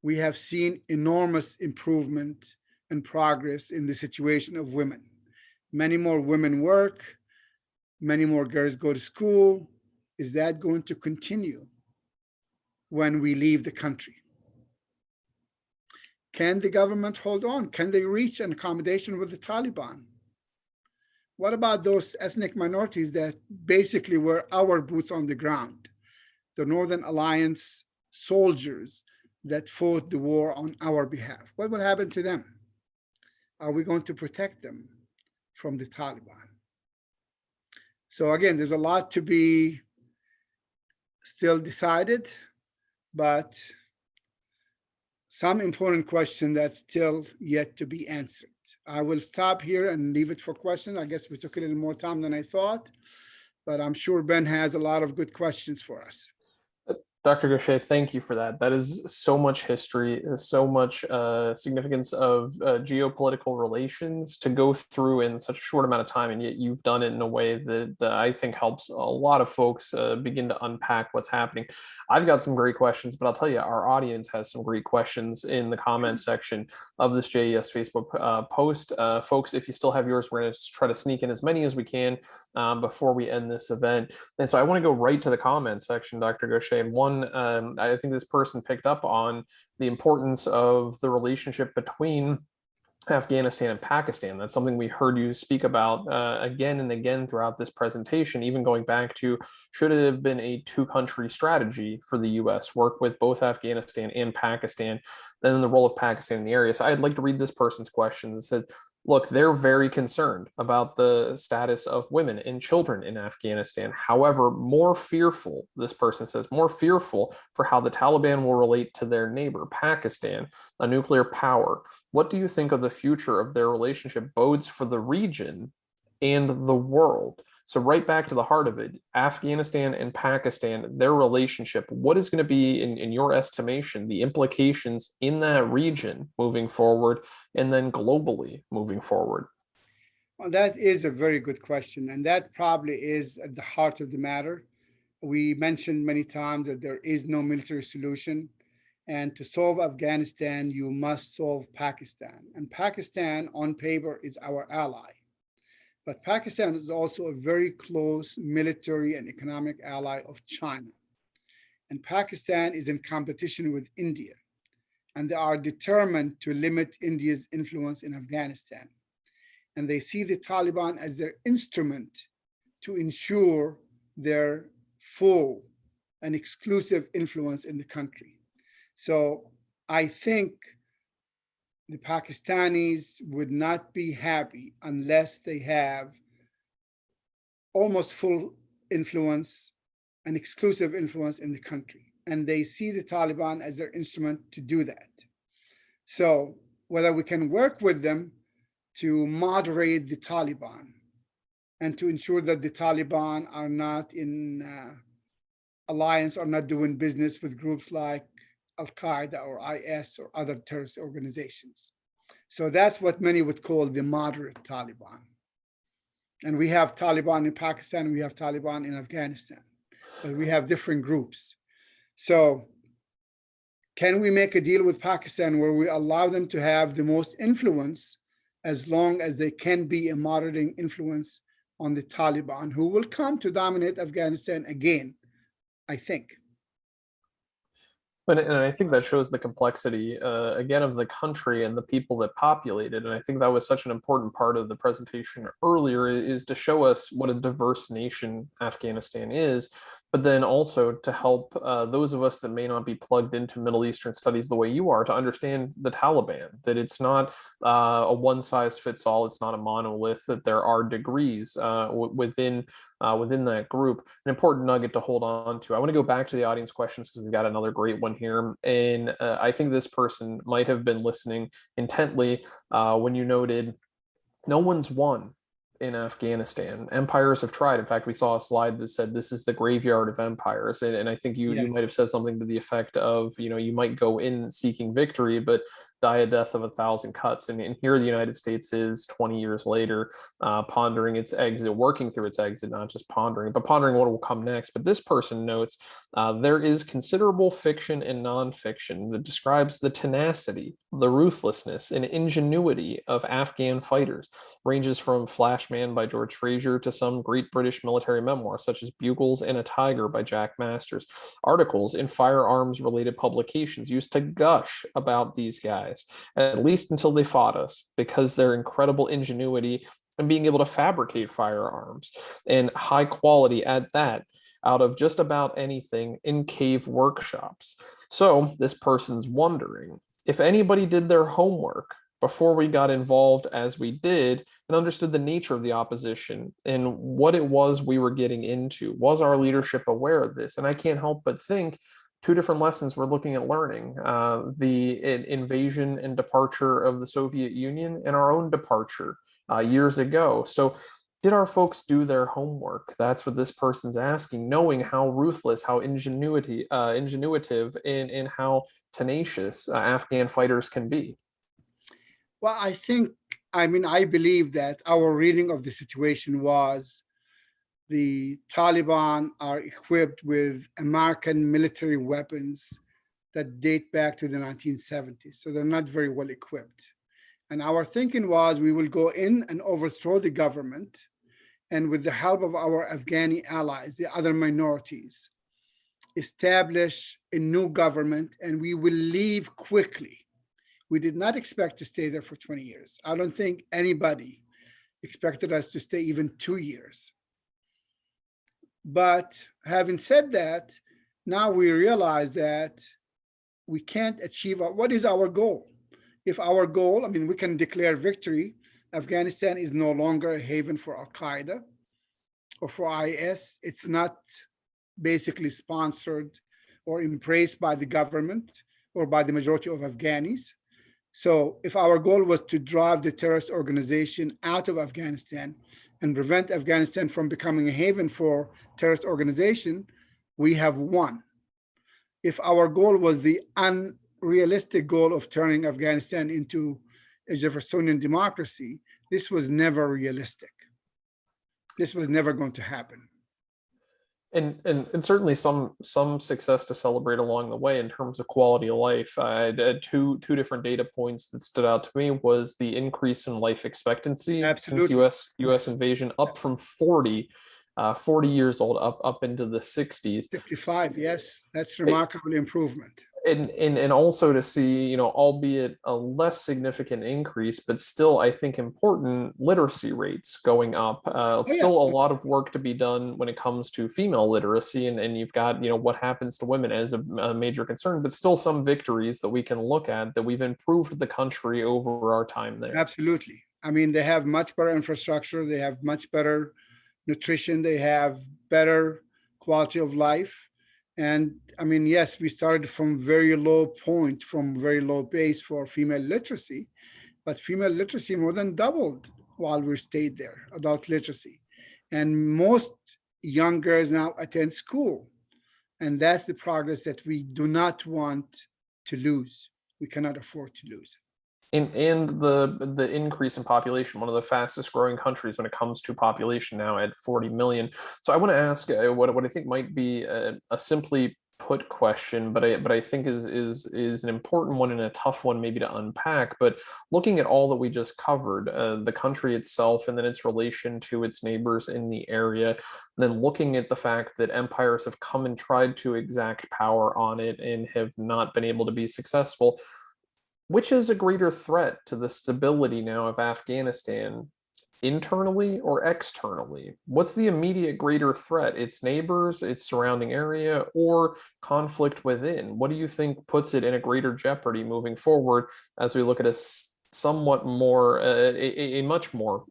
We have seen enormous improvement and progress in the situation of women. Many more women work, many more girls go to school. Is that going to continue when we leave the country? Can the government hold on? Can they reach an accommodation with the Taliban? What about those ethnic minorities that basically were our boots on the ground, the Northern Alliance soldiers that fought the war on our behalf? What will happen to them? Are we going to protect them from the Taliban? So again, there's a lot to be still decided, but some important question that's still yet to be answered. I will stop here and leave it for questions. I guess we took a little more time than I thought, but I'm sure Ben has a lot of good questions for us. Dr. Gaucher, thank you for that. That is so much history, so much significance of geopolitical relations to go through in such a short amount of time, and yet you've done it in a way that I think helps a lot of folks begin to unpack what's happening. I've got some great questions, but I'll tell you, our audience has some great questions in the comment section of this JES Facebook post. Folks, if you still have yours, we're going to try to sneak in as many as we can before we end this event. And so I want to go right to the comment section, Dr. Gaucher. And one, I think this person picked up on the importance of the relationship between Afghanistan and Pakistan. That's something we heard you speak about again and again throughout this presentation, even going back to, should it have been a two-country strategy for the US, work with both Afghanistan and Pakistan, then the role of Pakistan in the area. So I'd like to read this person's question. It said, look, they're very concerned about the status of women and children in Afghanistan. However, more fearful, this person says, more fearful for how the Taliban will relate to their neighbor, Pakistan, a nuclear power. What do you think of the future of their relationship bodes for the region and the world? So right back to the heart of it, Afghanistan and Pakistan, their relationship, what is going to be, in your estimation, the implications in that region moving forward and then globally moving forward? Well, that is a very good question. And that probably is at the heart of the matter. We mentioned many times that there is no military solution. And to solve Afghanistan, you must solve Pakistan. And Pakistan, on paper, is our ally. But Pakistan is also a very close military and economic ally of China. And Pakistan is in competition with India. And they are determined to limit India's influence in Afghanistan. And they see the Taliban as their instrument to ensure their full and exclusive influence in the country. So I think the Pakistanis would not be happy unless they have almost full influence and exclusive influence in the country. And they see the Taliban as their instrument to do that. So whether we can work with them to moderate the Taliban and to ensure that the Taliban are not in alliance or not doing business with groups like Al-Qaeda or IS or other terrorist organizations. So that's what many would call the moderate Taliban. And we have Taliban in Pakistan, and we have Taliban in Afghanistan, but we have different groups. So can we make a deal with Pakistan where we allow them to have the most influence as long as they can be a moderating influence on the Taliban, who will come to dominate Afghanistan again, I think. And I think that shows the complexity, again, of the country and the people that populate it. And I think that was such an important part of the presentation earlier, is to show us what a diverse nation Afghanistan is. but then also to help those of us that may not be plugged into Middle Eastern studies the way you are to understand the Taliban, that it's not a one size fits all, it's not a monolith, that there are degrees within that group. An important nugget to hold on to. I want to go back to the audience questions because we've got another great one here. And I think this person might have been listening intently when you noted no one's won in Afghanistan. Empires have tried. In fact, we saw a slide that said this is the graveyard of empires. And I think you Yes. might have said something to the effect of, you might go in seeking victory, but die a death of 1,000 cuts. And here the United States is 20 years later, pondering its exit, working through its exit, not just pondering, but pondering what will come next. But this person notes there is considerable fiction and nonfiction that describes the tenacity, the ruthlessness, and ingenuity of Afghan fighters, ranges from Flashman by George Fraser to some great British military memoirs, such as Bugles and a Tiger by Jack Masters. Articles in firearms related publications used to gush about these guys, at least until they fought us, because their incredible ingenuity and being able to fabricate firearms and high quality at that out of just about anything in cave workshops. So this person's wondering if anybody did their homework before we got involved as we did and understood the nature of the opposition and what it was we were getting into. Was our leadership aware of this? And I can't help but think two different lessons we're looking at learning, the invasion and departure of the Soviet Union and our own departure years ago. So did our folks do their homework? That's what this person's asking, knowing how ruthless, how ingenuitive, and how tenacious Afghan fighters can be. Well, I believe that our reading of the situation was the Taliban are equipped with American military weapons that date back to the 1970s. So they're not very well equipped. And our thinking was we will go in and overthrow the government. And with the help of our Afghani allies, the other minorities, establish a new government and we will leave quickly. We did not expect to stay there for 20 years. I don't think anybody expected us to stay even 2 years. But having said that, now we realize that we can't achieve what is our goal. If our goal, we can declare victory. Afghanistan is no longer a haven for Al Qaeda or for IS. It's not basically sponsored or embraced by the government or by the majority of Afghanis. So if our goal was to drive the terrorist organization out of Afghanistan and prevent Afghanistan from becoming a haven for terrorist organization, we have won. If our goal was the unrealistic goal of turning Afghanistan into a Jeffersonian democracy, this was never realistic. This was never going to happen. And certainly some success to celebrate along the way in terms of quality of life. I had two different data points that stood out to me was the increase in life expectancy Absolutely. since US invasion, up from 40 years old up into the 60s. 55, yes, that's remarkable improvement. And also to see, albeit a less significant increase, but still, I think important literacy rates going up. Still a lot of work to be done when it comes to female literacy, and you've got, what happens to women as a major concern, but still some victories that we can look at that we've improved the country over our time there. Absolutely. They have much better infrastructure. They have much better nutrition. They have better quality of life. And yes, we started from very low point, from very low base for female literacy, but female literacy more than doubled while we stayed there, adult literacy. And most young girls now attend school. And that's the progress that we do not want to lose. We cannot afford to lose. And the increase in population, one of the fastest growing countries when it comes to population now at 40 million. So I want to ask what I think might be a simply put question, but I think is an important one and a tough one maybe to unpack. But looking at all that we just covered, the country itself and then its relation to its neighbors in the area, and then looking at the fact that empires have come and tried to exact power on it and have not been able to be successful. Which is a greater threat to the stability now of Afghanistan? internally or externally? What's the immediate greater threat? Its neighbors, its surrounding area, or conflict within? What do you think puts it in a greater jeopardy moving forward as we look at a somewhat more, a much more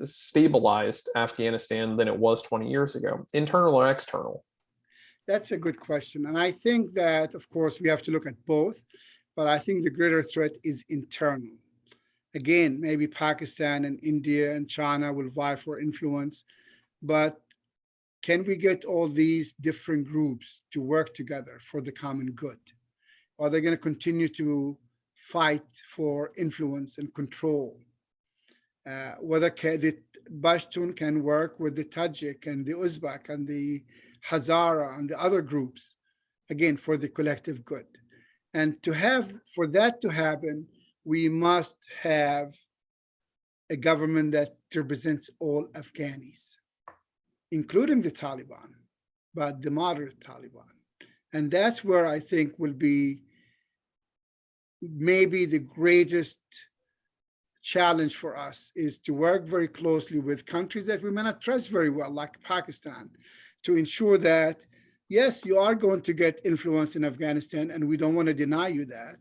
stabilized Afghanistan than it was 20 years ago, internal or external? That's a good question. And I think that, of course, we have to look at both, but I think the greater threat is internal. Again, maybe Pakistan and India and China will vie for influence, but can we get all these different groups to work together for the common good? Are they going to continue to fight for influence and control? Whether the Pashtun can work with the Tajik and the Uzbek and the Hazara and the other groups, again, for the collective good. And for that to happen, we must have a government that represents all Afghanis, including the Taliban, but the moderate Taliban. And that's where I think will be maybe the greatest challenge for us, is to work very closely with countries that we may not trust very well, like Pakistan, to ensure that, yes, you are going to get influence in Afghanistan, and we don't want to deny you that,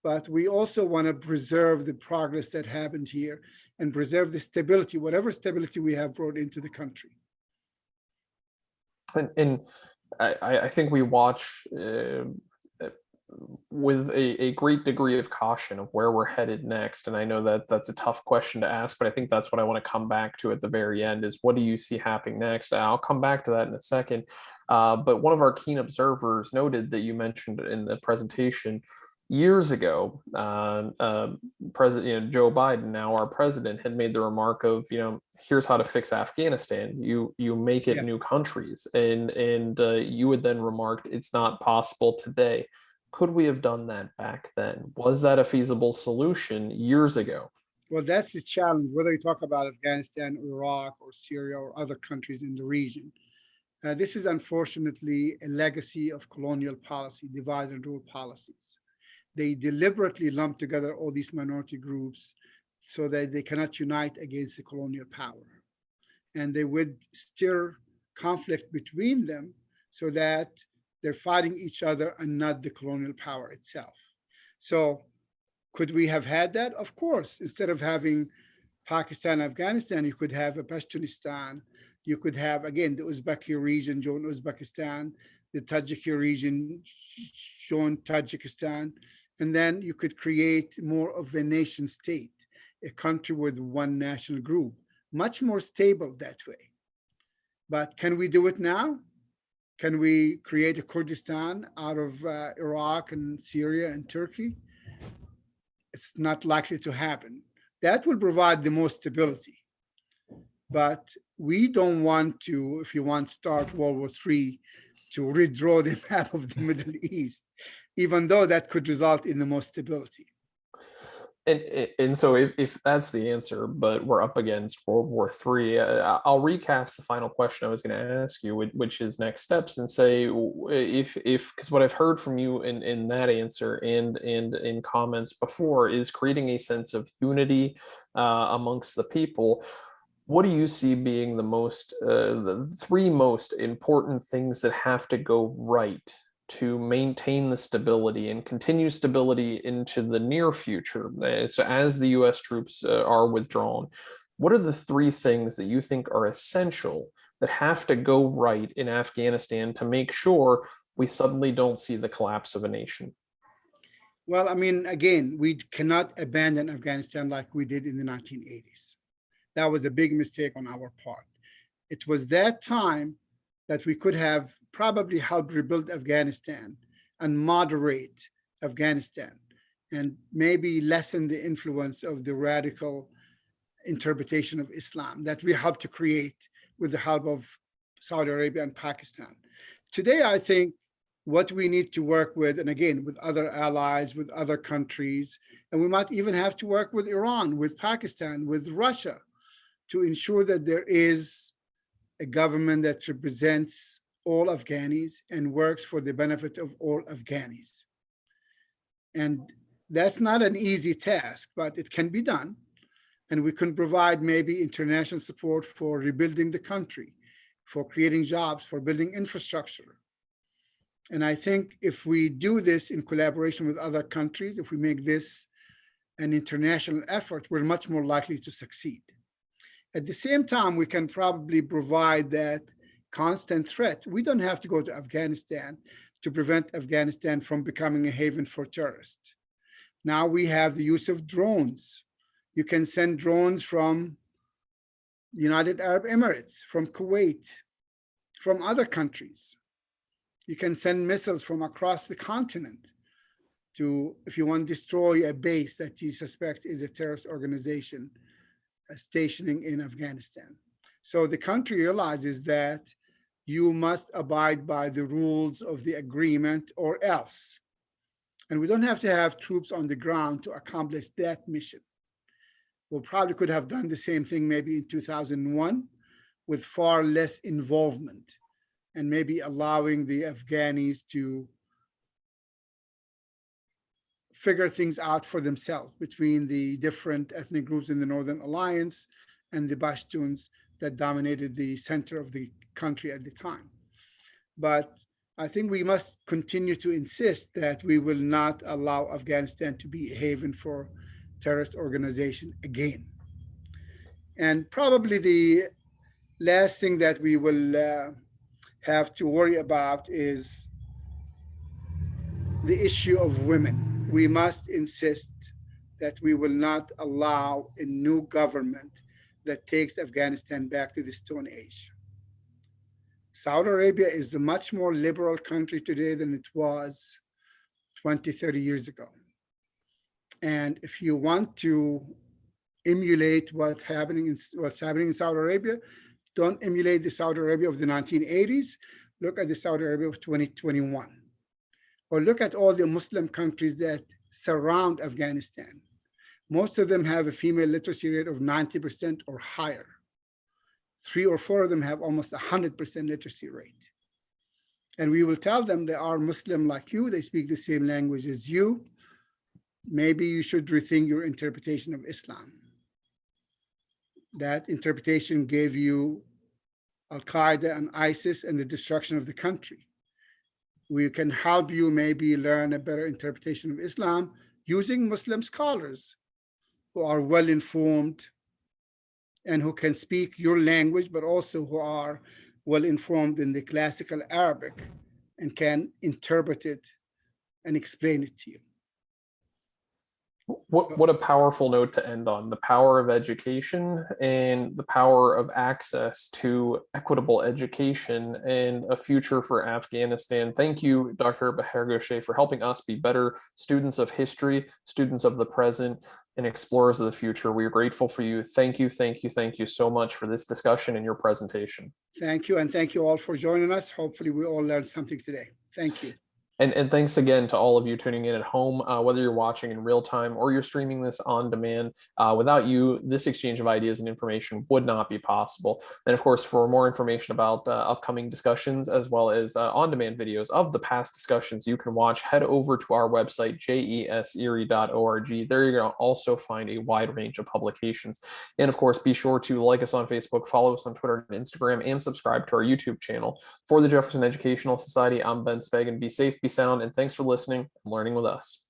but we also want to preserve the progress that happened here and preserve the stability, whatever stability we have brought into the country. And I think we watch with a great degree of caution of where we're headed next. And I know that that's a tough question to ask, but I think that's what I want to come back to at the very end, is what do you see happening next? I'll come back to that in a second. But one of our keen observers noted that you mentioned in the presentation years ago, President Joe Biden, now our president, had made the remark of, here's how to fix Afghanistan. You make it new countries, and you had then remarked it's not possible today. Could we have done that back then? Was that a feasible solution years ago? Well, that's the challenge, whether you talk about Afghanistan, Iraq, or Syria, or other countries in the region. This is unfortunately a legacy of colonial policy, divide and rule policies. They deliberately lump together all these minority groups so that they cannot unite against the colonial power. And they would stir conflict between them so that they're fighting each other and not the colonial power itself. So could we have had that? Of course. Instead of having Pakistan, Afghanistan, you could have a Pashtunistan. You could have, again, the Uzbeki region join Uzbekistan, the Tajiki region join Tajikistan. And then you could create more of a nation state, a country with one national group, much more stable that way. But can we do it now? Can we create a Kurdistan out of Iraq and Syria and Turkey? It's not likely to happen. That will provide the most stability. But we don't want to, if you want, start World War III to redraw the map of the Middle East, even though that could result in the most stability. And so if that's the answer, but we're up against World War III, I'll recast the final question I was going to ask you, which is next steps, and say if because what I've heard from you in that answer and in comments before is creating a sense of unity amongst the people. What do you see being the three most important things that have to go right to maintain the stability and continue stability into the near future? So as the US troops are withdrawn, what are the three things that you think are essential that have to go right in Afghanistan to make sure we suddenly don't see the collapse of a nation? Well, I mean, again, we cannot abandon Afghanistan like we did in the 1980s. That was a big mistake on our part. It was that time that we could have probably helped rebuild Afghanistan and moderate Afghanistan and maybe lessen the influence of the radical interpretation of Islam that we helped to create with the help of Saudi Arabia and Pakistan. Today, I think what we need to work with, and again, with other allies, with other countries, and we might even have to work with Iran, with Pakistan, with Russia, to ensure that there is a government that represents all Afghanis and works for the benefit of all Afghanis. And that's not an easy task, but it can be done. And we can provide maybe international support for rebuilding the country, for creating jobs, for building infrastructure. And I think if we do this in collaboration with other countries, if we make this an international effort, we're much more likely to succeed. At the same time, we can probably provide that constant threat. We don't have to go to Afghanistan to prevent Afghanistan from becoming a haven for terrorists. Now we have the use of drones. You can send drones from the United Arab Emirates, from Kuwait, from other countries. You can send missiles from across the continent to, if you want to destroy a base that you suspect is a terrorist organization stationing in Afghanistan. So the country realizes that you must abide by the rules of the agreement or else. And we don't have to have troops on the ground to accomplish that mission. We probably could have done the same thing maybe in 2001 with far less involvement and maybe allowing the Afghanis to figure things out for themselves between the different ethnic groups in the Northern Alliance and the Pashtuns that dominated the center of the country at the time. But I think we must continue to insist that we will not allow Afghanistan to be a haven for terrorist organization again. And probably the last thing that we will have to worry about is the issue of women. We must insist that we will not allow a new government that takes Afghanistan back to the Stone Age. Saudi Arabia is a much more liberal country today than it was 20, 30 years ago. And if you want to emulate what's happening in Saudi Arabia, don't emulate the Saudi Arabia of the 1980s. Look at the Saudi Arabia of 2021. Or look at all the Muslim countries that surround Afghanistan. Most of them have a female literacy rate of 90% or higher. 3 or 4 of them have almost 100% literacy rate. And we will tell them they are Muslim like you, they speak the same language as you. Maybe you should rethink your interpretation of Islam. That interpretation gave you Al-Qaeda and ISIS and the destruction of the country. We can help you maybe learn a better interpretation of Islam using Muslim scholars who are well-informed and who can speak your language, but also who are well-informed in the classical Arabic and can interpret it and explain it to you. What a powerful note to end on. The power of education and the power of access to equitable education and a future for Afghanistan. Thank you, Dr. Bahergoshe, for helping us be better students of history, students of the present, and explorers of the future. We are grateful for you. Thank you, thank you, thank you so much for this discussion and your presentation. Thank you, and thank you all for joining us. Hopefully we all learned something today. Thank you. And thanks again to all of you tuning in at home, whether you're watching in real time or you're streaming this on demand. Without you, this exchange of ideas and information would not be possible. And of course, for more information about upcoming discussions, as well as on-demand videos of the past discussions you can watch, head over to our website, jeserie.org. There you're going to also find a wide range of publications. And of course, be sure to like us on Facebook, follow us on Twitter and Instagram, and subscribe to our YouTube channel. For the Jefferson Educational Society, I'm Ben Spagan. Be safe, be sound, and thanks for listening and learning with us.